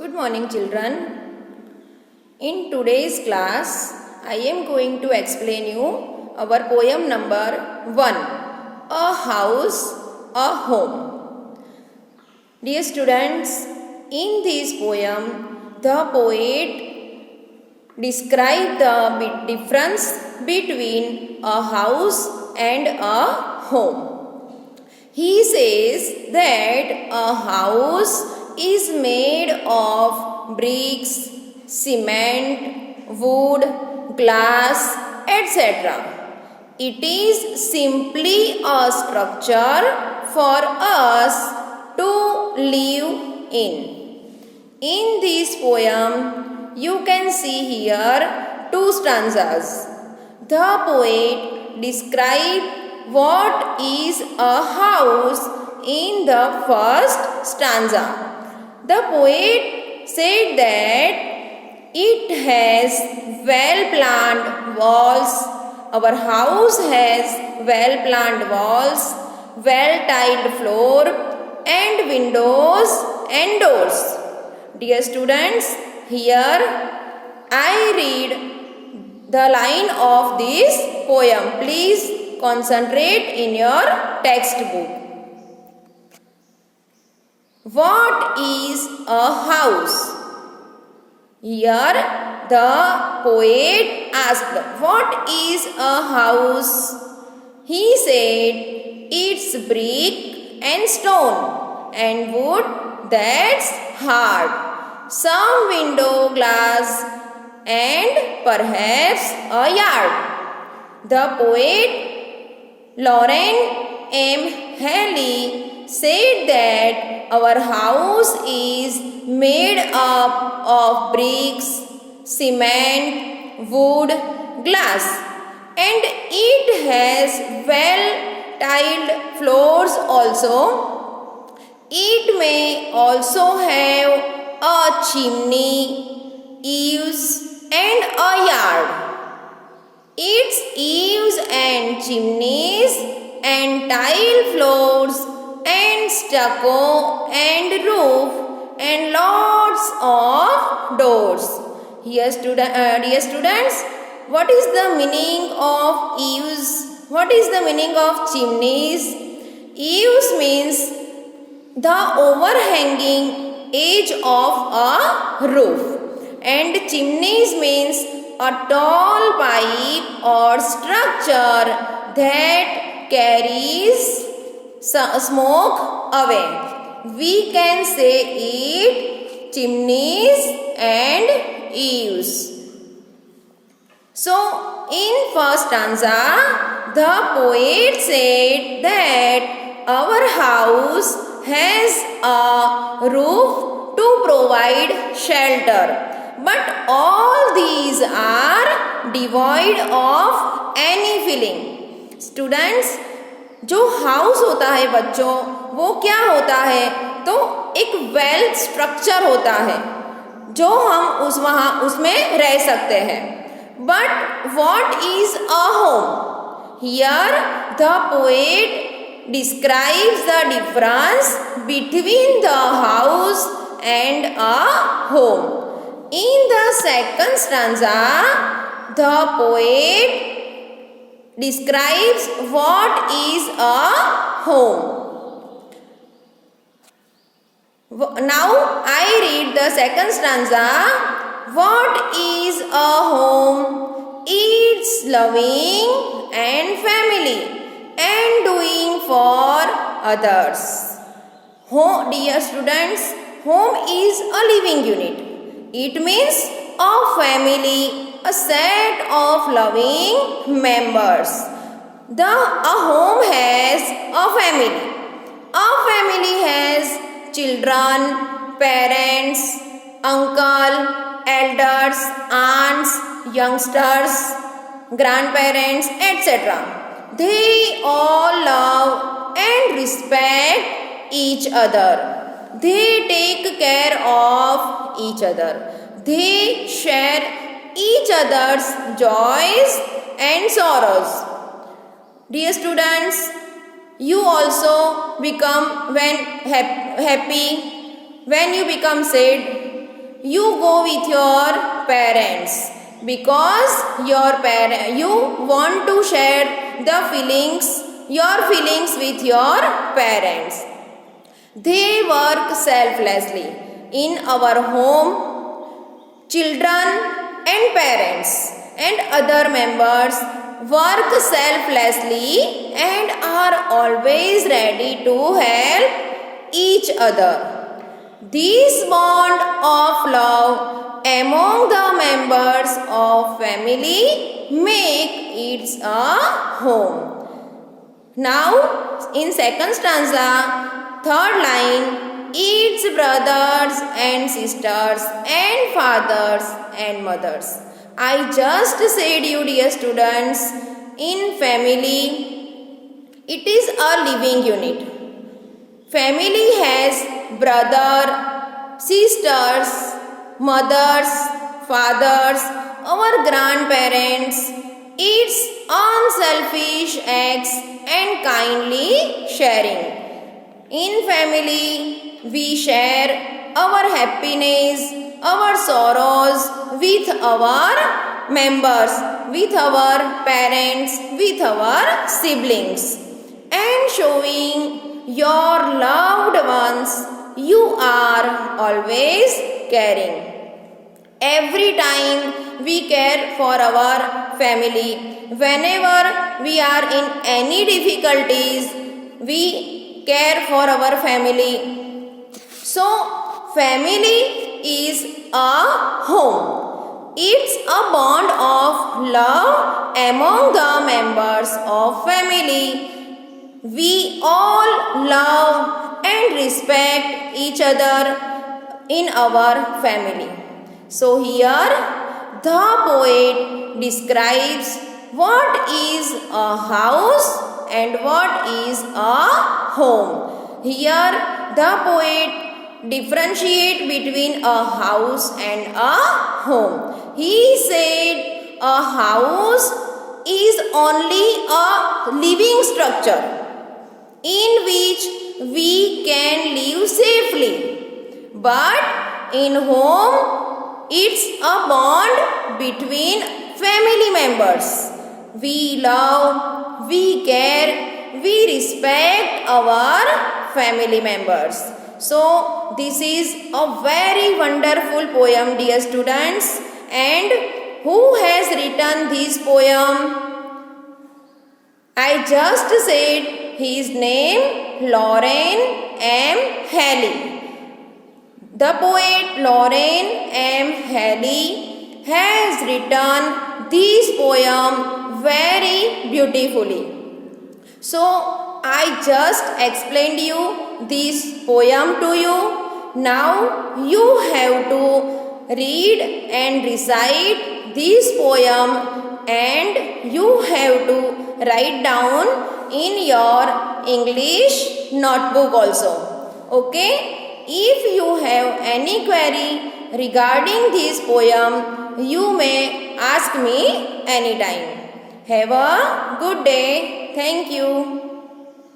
Good morning, children. In today's class, I am going to explain you our poem number 1, A House, a Home. Dear students, in this poem, the poet describes the difference between a house and a home. He says that a house is made of bricks, cement, wood, glass, etc. It is simply a structure for us to live in. In this poem, you can see here 2 stanzas. The poet describes what is a house in the first stanza. The poet said that it has well-planned walls. Our house has well-planned walls, well-tiled floor, and windows and doors. Dear students, here I read the line of this poem. Please concentrate in your textbook. What is a house? Here the poet asked, what is a house? He said, it's brick and stone and wood that's hard, some window glass and perhaps a yard. The poet Lauren M. Haley said that our house is made up of bricks, cement, wood, glass, and it has well-tiled floors also. It may also have a chimney, eaves, and a yard. Its eaves and chimneys and tile floors and stucco and roof and lots of doors. Here dear students, what is the meaning of eaves? What is the meaning of chimneys? Eaves means the overhanging edge of a roof, and chimneys means a tall pipe or structure that carries smoke away. We can say it chimneys and eaves. So, in first stanza, the poet said that our house has a roof to provide shelter. But all these are devoid of any feeling. Students, जो house होता है बच्चों, वो क्या होता है? तो एक वेल स्ट्रक्चर होता है जो हम उसमें रह सकते हैं. But what is a home? Here the poet describes the difference between the house and a home. In the second stanza, the poet describes what is a home. Now I read the second stanza. What is a home? It's loving and family and doing for others. Dear students, home is a living unit. It means a family, a set of loving members. A home has a family. A family has children, parents, uncle, elders, aunts, youngsters, grandparents, etc. They all love and respect each other. They take care of each other. They share each other's joys and sorrows. Dear students, you also become when happy, when you become sad, you go with your parents because you want to share your feelings with your parents. They work selflessly. In our home, children and parents and other members work selflessly and are always ready to help each other. This bond of love among the members of family make it a home. Now, in second stanza, third line, its brothers and sisters and fathers and mothers. I just said you, dear students, in family, it is a living unit. Family has brother, sisters, mothers, fathers, our grandparents, its unselfish acts and kindly sharing. In family, we share our happiness, our sorrows with our members, with our parents, with our siblings, and showing your loved ones you are always caring. Every time we care for our family, whenever we are in any difficulties, we care for our family. So, family is a home. It's a bond of love among the members of family. We all love and respect each other in our family. So here the poet describes what is a house and what is a home. Here the poet differentiates between a house and a home. He said a house is only a living structure in which we can live safely. But in home, it's a bond between family members. We love, we care, we respect our family members. So, this is a very wonderful poem, dear students. And who has written this poem? I just said his name, Loren M. Halley. The poet Loren M. Halley has written this poem very beautifully. So, I just explained you this poem to you. Now, you have to read and recite this poem and you have to write down in your English notebook also. Okay? If you have any query regarding this poem, you may ask me anytime. Have a good day. Thank you.